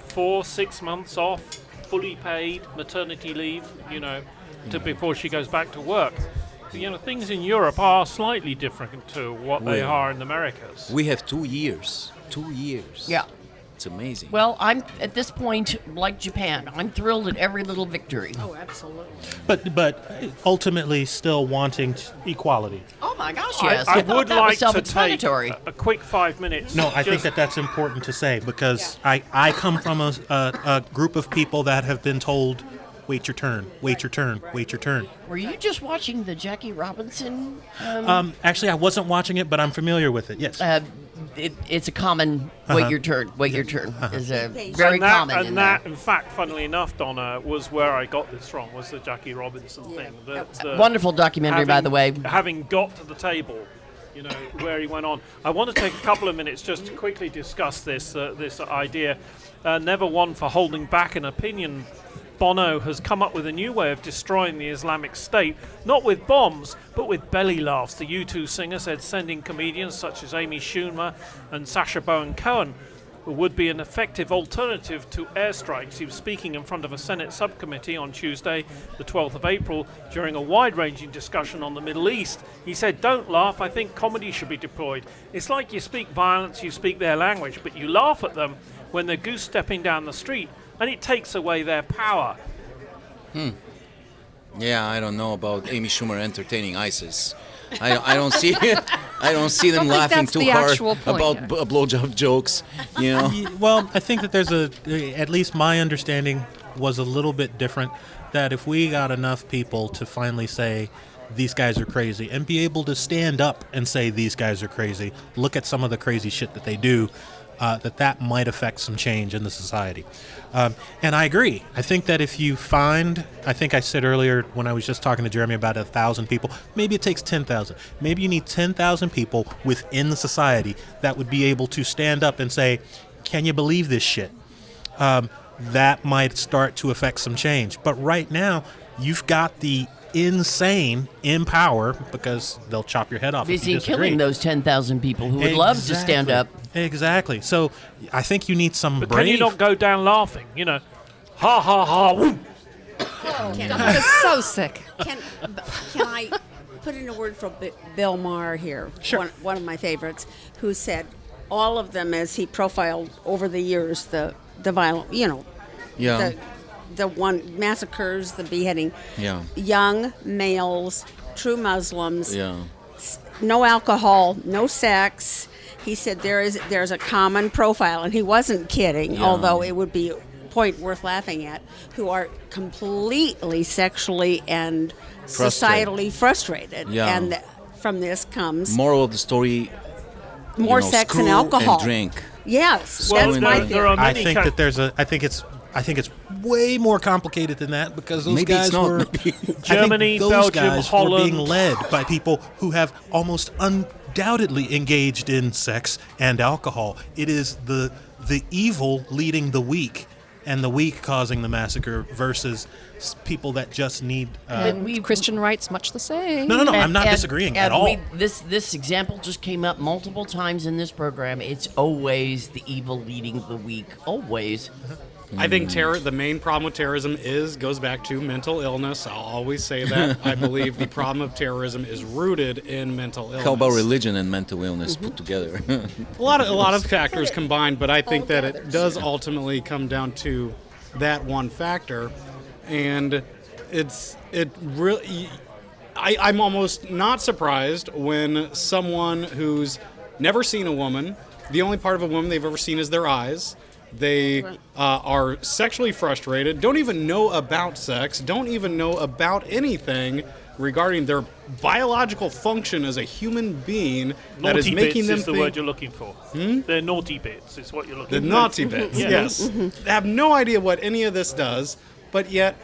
4-6 months off, fully paid maternity leave, before she goes back to work. Things in Europe are slightly different to what they are in the Americas. We have 2 years. 2 years. Yeah. It's amazing. Well, I'm at this point like Japan. I'm thrilled at every little victory. Oh, absolutely. But ultimately still wanting equality. Oh my gosh, yes. I thought would that was like to take self-explanatory. a quick 5 minutes. No, I think that's important to say because I come from a group of people that have been told, wait your turn, wait your turn, wait your turn. Were you just watching the Jackie Robinson? Actually, I wasn't watching it, but I'm familiar with it, yes. It's a common wait your turn, wait your turn is a very and that, common. And in that, there. in fact, funnily enough, Donna, was where I got this from, was the Jackie Robinson thing. Wonderful documentary, by the way. Having got to the table, where he went on. I want to take a couple of minutes just to quickly discuss this idea. Never one for holding back an opinion. Bono has come up with a new way of destroying the Islamic State, not with bombs, but with belly laughs. The U2 singer said sending comedians such as Amy Schumer and Sacha Baron Cohen would be an effective alternative to airstrikes. He was speaking in front of a Senate subcommittee on Tuesday, the 12th of April, during a wide-ranging discussion on the Middle East. He said, "Don't laugh, I think comedy should be deployed. It's like you speak violence, you speak their language, but you laugh at them when they're goose-stepping down the street, and it takes away their power." Yeah, I don't know about Amy Schumer entertaining ISIS. I don't see them laughing that's too the hard actual point, about blowjob jokes. Well, I think that there's at least my understanding was a little bit different, that if we got enough people to finally say, these guys are crazy, and be able to stand up and say, these guys are crazy, look at some of the crazy shit that they do, that might affect some change in the society. And I agree. I think that if you find, I think I said earlier when I was just talking to Jeremy about 1,000 people, maybe it takes 10,000. Maybe you need 10,000 people within the society that would be able to stand up and say, can you believe this shit? That might start to affect some change. But right now, you've got the insane in power, because they'll chop your head off if Busy you disagree. killing those 10,000 people who would love to stand up. Exactly. So I think you need some But brave... can you not go down laughing? Ha ha ha, woo. That is so sick. Can I put in a word for Bill Maher here? Sure. One of my favorites, who said all of them, as he profiled over the years, the violent, Yeah. the one massacres, the beheading, Yeah. young males, true Muslims, Yeah. no alcohol, no sex. He said there's a common profile, and he wasn't kidding, Yeah. although it would be point worth laughing at, who are completely sexually and societally frustrated. Yeah. And from this comes Moral of the story: more sex screw and alcohol. and drink. Yes, Well, that's my there are theory. I many think that there's a. I think it's way more complicated than that because those Maybe guys it's not. were. Maybe. Germany, I think those Belgium, guys were being Holland. led by people who have almost undoubtedly engaged in sex and alcohol. It is the evil leading the weak, and the weak causing the massacre versus people that just need. And Christian rights, much the same. No. I'm not And- disagreeing and at all. This example just came up multiple times in this program. It's always the evil leading the weak. Always. I think the main problem with terrorism goes back to mental illness. I'll always say that. I believe the problem of terrorism is rooted in mental illness. How about religion and mental illness put together? A lot of factors combined, but I think that it does ultimately come down to that one factor, and I'm almost not surprised when someone who's never seen a woman, the only part of a woman they've ever seen is their eyes. They are sexually frustrated, don't even know about sex, don't even know about anything regarding their biological function as a human being that is Naughty making bits them is the think word you're looking for. They're naughty bits is what you're looking the for. naughty bits. Yes, They have no idea what any of this does, but yet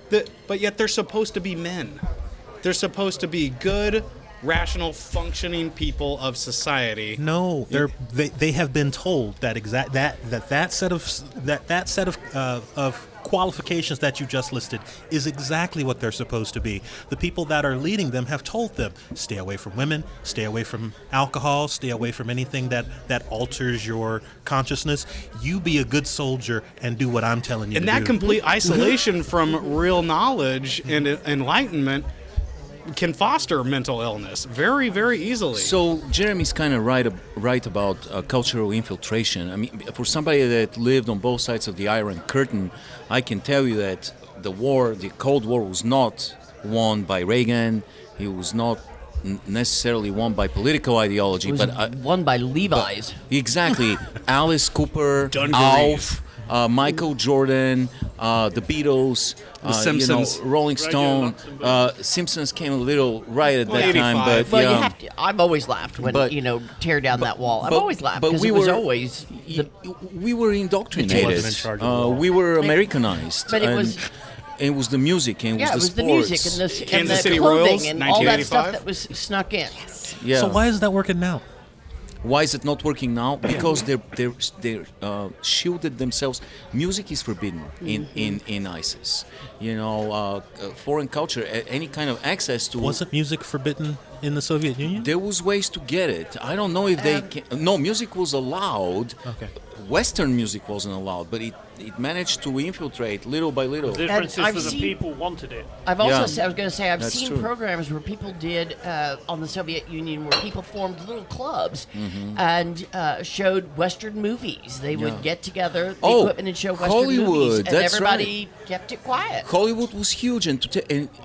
they're supposed to be men. They're supposed to be good, rational, functioning people of society. No, they have been told that that set of qualifications that you just listed is exactly what they're supposed to be. The people that are leading them have told them, stay away from women, stay away from alcohol, stay away from anything that alters your consciousness. You be a good soldier and do what I'm telling you And to do. that complete isolation from real knowledge and enlightenment can foster mental illness very, very easily. So Jeremy's kind of right about cultural infiltration. I mean, for somebody that lived on both sides of the Iron Curtain, I can tell you that the Cold War, was not won by Reagan. It was not necessarily won by political ideology, It was but won by Levi's. exactly. Alice Cooper, Dungarees. Alf, Michael Jordan, the Beatles, The Simpsons. Rolling Stone. Simpsons came a little right at that time, 85. but Well, yeah. you have to. I've always laughed when But- tear down that wall. I've but- always laughed but because we it was were- always the. We were indoctrinated. wasn't in charge of the law. We were Americanized. But it and was- it was the music and it Yeah, it was was the the sports. music and the Kansas City clothing Royals, and all that stuff 1985. that was snuck in. Yeah. So why is that working now? Why is it not working now? Because they're shielded themselves. Music is forbidden in ISIS. Foreign culture, any kind of access to. Wasn't music forbidden in the Soviet Union? There was ways to get it. I don't know if they can. No, music was allowed. Okay. Western music wasn't allowed, but it managed to infiltrate little by little. The difference I've is that the seen- people wanted it. I've also, Yeah. I was going to say, I've That's seen true. programs where people did on the Soviet Union where people formed little clubs Mm-hmm. and showed Western movies. They would Yeah. get together, the Oh, equipment, and show Western Hollywood, movies, and that's everybody kept it quiet. Hollywood was huge, and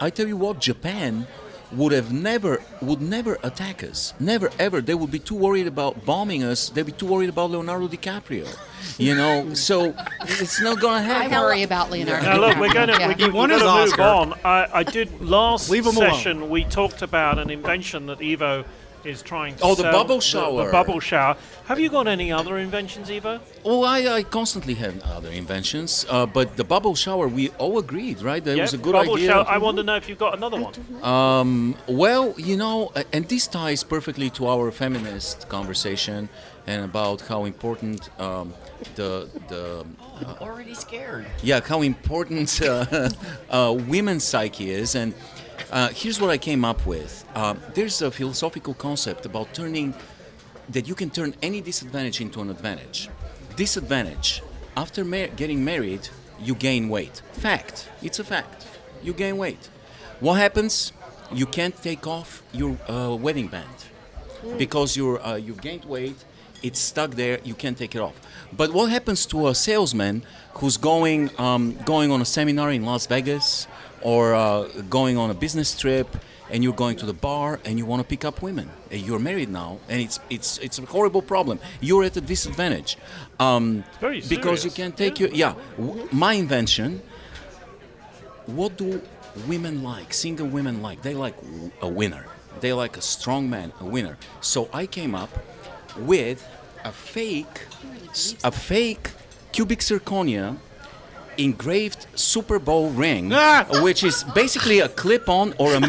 I tell you what, Japan would never attack us, never ever. They would be too worried about bombing us. They'd be too worried about Leonardo DiCaprio, So it's not gonna happen. I worry about Leonardo. Now look, we're going Yeah. to He won his move Oscar. on. I did last Leave him alone. session. We talked about an invention that Evo is trying to Oh, the sell, bubble shower. The bubble shower. Have you got any other inventions, Evo? Oh, I constantly have other inventions, but the bubble shower, we all agreed, right? That was a good bubble idea. shower. I want to know if you've got another one. Well, and this ties perfectly to our feminist conversation and about how important the I'm already scared. how important women's psyche is. And here's what I came up with. There's a philosophical concept about that you can turn any disadvantage into an advantage. Disadvantage: after getting married, you gain weight. Fact. It's a fact. You gain weight. What happens? You can't take off your wedding band because you've gained weight. It's stuck there. You can't take it off. But what happens to a salesman who's going on a seminar in Las Vegas or going on a business trip and you're going to the bar and you want to pick up women. And you're married now, and it's a horrible problem. You're at a disadvantage Very because you serious. can take my invention. What do women like? Single women like? They like a winner. They like a strong man, a winner. So I came up with a fake cubic zirconia engraved Super Bowl ring, which is basically a clip-on or a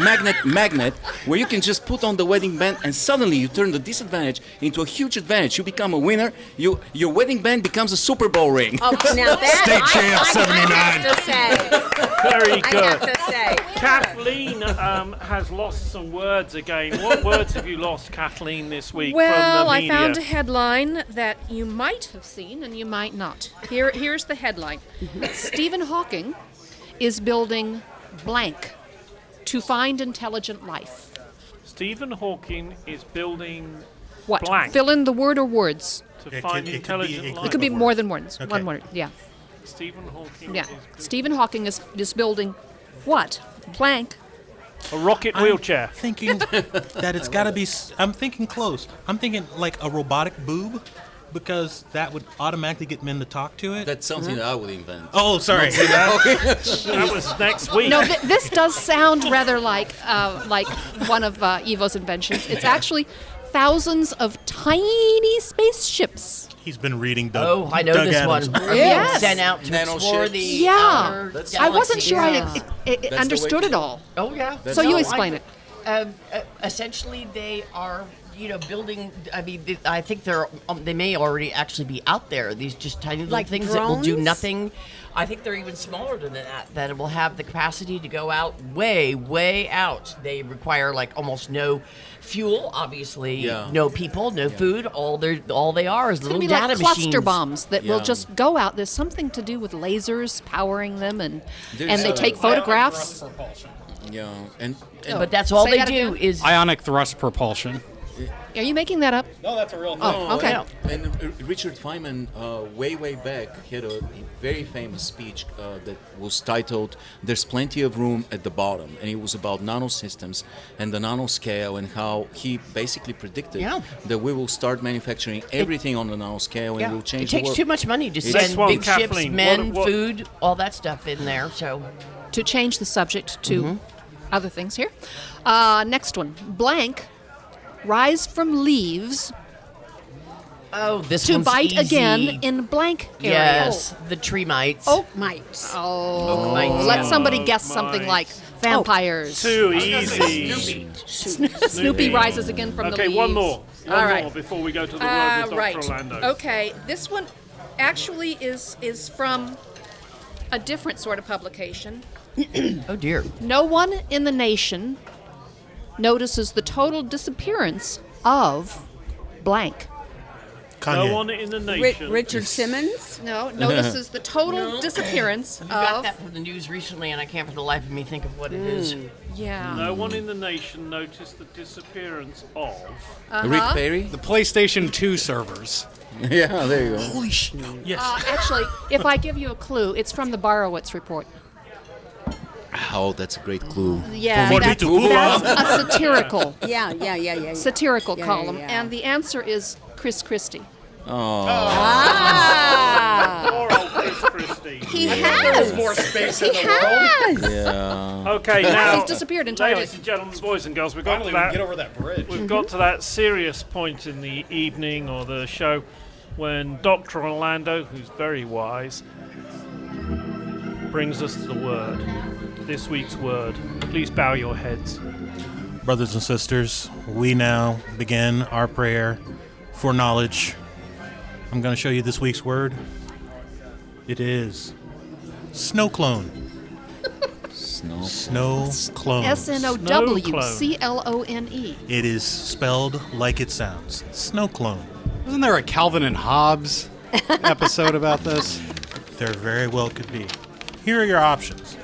magnet where you can just put on the wedding band, and suddenly you turn the disadvantage into a huge advantage. You become a winner. Your wedding band becomes a Super Bowl ring. Oh, now that State champ, 79. I have to say, Very I good. have to say, Kathleen has lost some words again. What words have you lost, Kathleen, this week Well, from the I media? found a headline that you might have seen and you might not. Here's the headline. Stephen Hawking is building blank to find intelligent life. Stephen Hawking is building What? blank Fill in the word or words. to It find could be intelligent a life. It could be of more words. than words. Okay. One word. Yeah. Stephen Hawking Yeah. is Stephen Hawking is building what? Blank. a rocket wheelchair. Thinking that it's got to be. I'm thinking close. I'm thinking like a robotic boob, because that would automatically get men to talk to it. That's something that I would invent. Oh, sorry. That was next week. No, this does sound rather like one of Evo's inventions. It's actually thousands of tiny spaceships. He's been reading Doug. Oh, I know Doug this Adams. one. Are Yes. being sent out to Nano explore ships. the Yeah. outer That's- I wasn't galaxy. sure Yeah. I the understood way- it all. Oh yeah. So you No, explain it. Essentially, they are, building. I mean, I think they may already actually be out there. These just tiny little Like things that will do drones? nothing. I think they're even smaller than that. That will have the capacity to go out way, way out. They require like almost no fuel, obviously. Yeah. No people, no food. All they are is It's little going to be data like cluster machines. bombs that will Yeah. just go out. There's something to do with lasers powering them, and There's they a- take photographs. Propulsion. Yeah, and But that's all Say they that do again? is. Ionic thrust propulsion. Are you making that up? No, that's a real thing. Oh, okay. yeah. And Richard Feynman, way back, had a very famous speech that was titled "There's Plenty of Room at the Bottom," and it was about nanosystems and the nanoscale, and how he basically predicted Yeah. that we will start manufacturing everything on the nanoscale, and Yeah. it will change It the takes world. too much money to Next send one, big ships, Kathleen. men, What- food, all that stuff in there. So To change the subject to Mm-hmm. other things here. Next one. Blank. Rise from leaves this to one's bite easy. again in blank area. Yes, the tree mites. oak mites. Oh, mites, let yeah. somebody guess something like vampires. Too easy. Snoopy rises again from the Okay, leaves. one more. One All right. more before we go to the word with Dr. Right. Orlando. Okay, this one actually is from a different sort of publication. Oh dear. No one in the nation notices the total disappearance of blank. Kanye. No one in the nation. Richard Simmons. No, notices the total disappearance You got of. that from the news recently, and I can't for the life of me think of what it is. Yeah. No one in the nation noticed the disappearance of. Rick Perry? The PlayStation 2 servers. Yeah, there you go. Holy sh! Yes. Actually, if I give you a clue, it's from the Borowitz report. Oh, that's a great clue. Yeah, For me that's, to move that's a satirical Yeah. satirical Yeah, column, yeah. and the answer is Chris Christie. Ah, Poor old Chris Christie. he has. More space He has. Yeah. Okay, now, He's disappeared entirely. ladies and gentlemen, boys and girls, we've got Finally, to we that. can get over that bridge. We've got to that serious point in the evening or the show when Dr. Orlando, who's very wise, brings us the word. This week's word. Please bow your heads. Brothers and sisters, we now begin our prayer for knowledge. I'm going to show you this week's word. It is snow clone. Snow. Snow clone. SNOWCLONE. It is spelled like it sounds. Snow clone. Wasn't there a Calvin and Hobbes episode about this? There very well could be. Here are your options.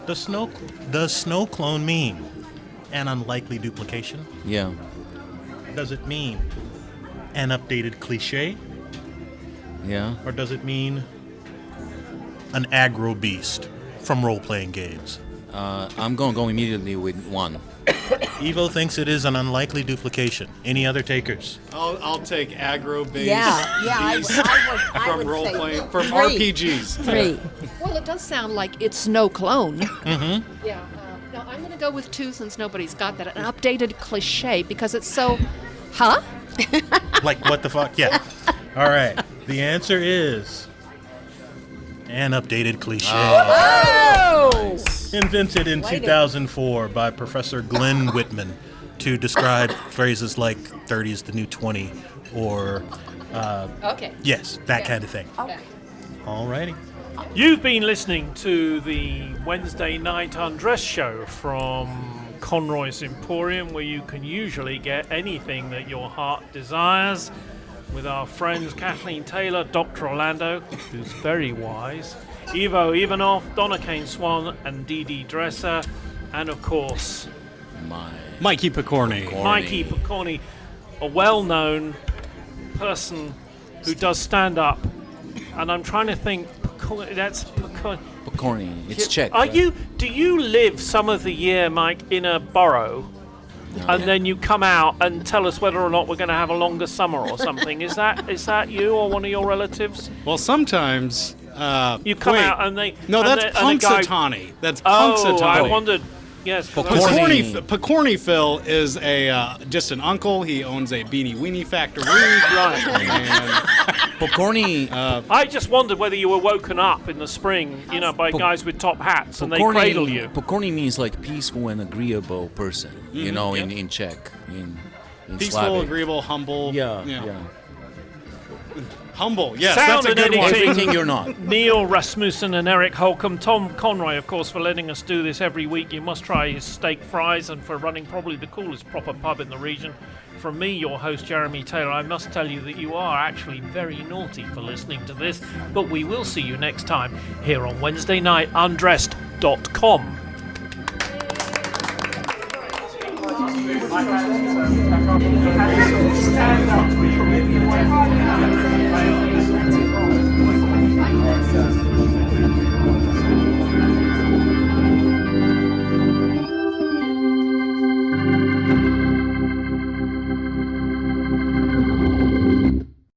Does snow clone mean an unlikely duplication? Yeah. Does it mean an updated cliche? Yeah. Or does it mean an aggro beast from role-playing games? I'm going to go immediately with 1. Evo thinks it is an unlikely duplication. Any other takers? I'll take aggro-based I from would role say playing, from 3. RPGs. 3. Well, it does sound like it's no clone. Mm-hmm. Yeah. No, I'm going to go with 2 since nobody's got that. An updated cliche because it's so, huh? Like, what the fuck? Yeah. All right. The answer is an updated cliche. Oh! Invented in 2004 by Professor Glenn Whitman to describe phrases like 30 is the new 20 or, Okay. yes, that kind of thing. Okay. All righty. You've been listening to the Wednesday Night Undress Show from Conroy's Emporium, where you can usually get anything that your heart desires, with our friends Kathleen Taylor, Dr. Orlando, who's very wise, Ivo Ivanov, Donna Kane-Swan, and Dede Dresser, and of course, Mikey Pokorny. Mikey Pokorny, a well-known person who does stand-up. And I'm trying to think, that's Pokorny. Pokorny. It's Czech. Do you live some of the year, Mike, in a borough? And then you come out and tell us whether or not we're going to have a longer summer or something. Is that you or one of your relatives? Well, sometimes You come out and they... No, and that's Punxsutawney. That's Punxsutawney. Oh, I wondered... Yes, Pokorny Phil is a just an uncle. He owns a beanie weenie factory. Right. And Pokorny. I just wondered whether you were woken up in the spring, by guys with top hats and they cradle you. Pokorny means like peaceful and agreeable person. In Czech, in peaceful, Slavic. agreeable, humble. Yeah. Humble. Yes, Sound that's a and good one. editing. Everything you're not. Neil Rasmussen and Eric Holcomb, Tom Conroy, of course, for letting us do this every week. You must try his steak fries and for running probably the coolest proper pub in the region. From me, your host, Jeremy Taylor, I must tell you that you are actually very naughty for listening to this, but we will see you next time here on Wednesday Night Undressed.com. Stand up.